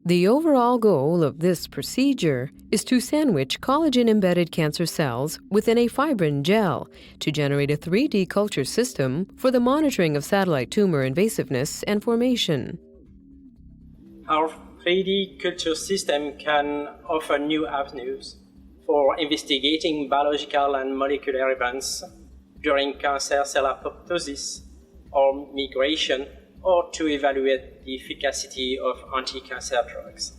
The overall goal of this procedure is to sandwich collagen-embedded cancer cells within a fibrin gel to generate a 3D culture system for the monitoring of satellite tumor invasiveness and formation. Our 3D culture system can offer new avenues for investigating biological and molecular events during cancer cell apoptosis or migration, or to evaluate the efficacy of anti-cancer drugs.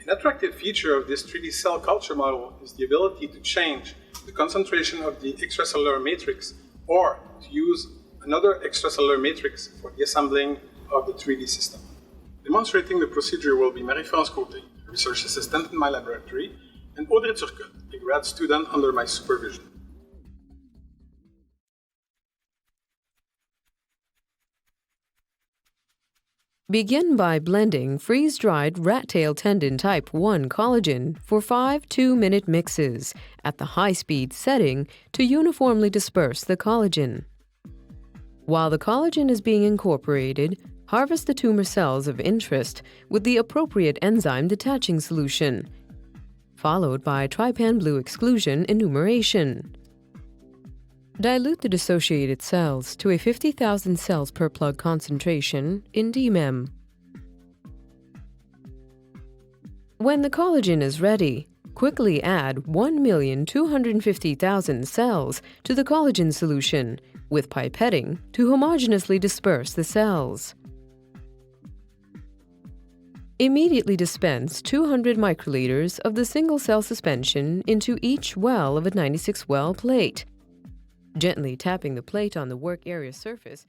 An attractive feature of this 3D cell culture model is the ability to change the concentration of the extracellular matrix or to use another extracellular matrix for the assembling of the 3D system. Demonstrating the procedure will be Marie-France Côté, a research assistant in my laboratory, and Audrey Turcotte, a grad student under my supervision. Begin by blending freeze-dried rat-tail tendon type 1 collagen for 5 2-minute mixes at the high-speed setting to uniformly disperse the collagen. While the collagen is being incorporated, harvest the tumor cells of interest with the appropriate enzyme detaching solution, followed by trypan blue exclusion enumeration. Dilute the dissociated cells to a 50,000 cells per plug concentration in DMEM. When the collagen is ready, quickly add 1,250,000 cells to the collagen solution with pipetting to homogeneously disperse the cells. Immediately dispense 200 microliters of the single-cell suspension into each well of a 96-well plate, gently tapping the plate on the work area surface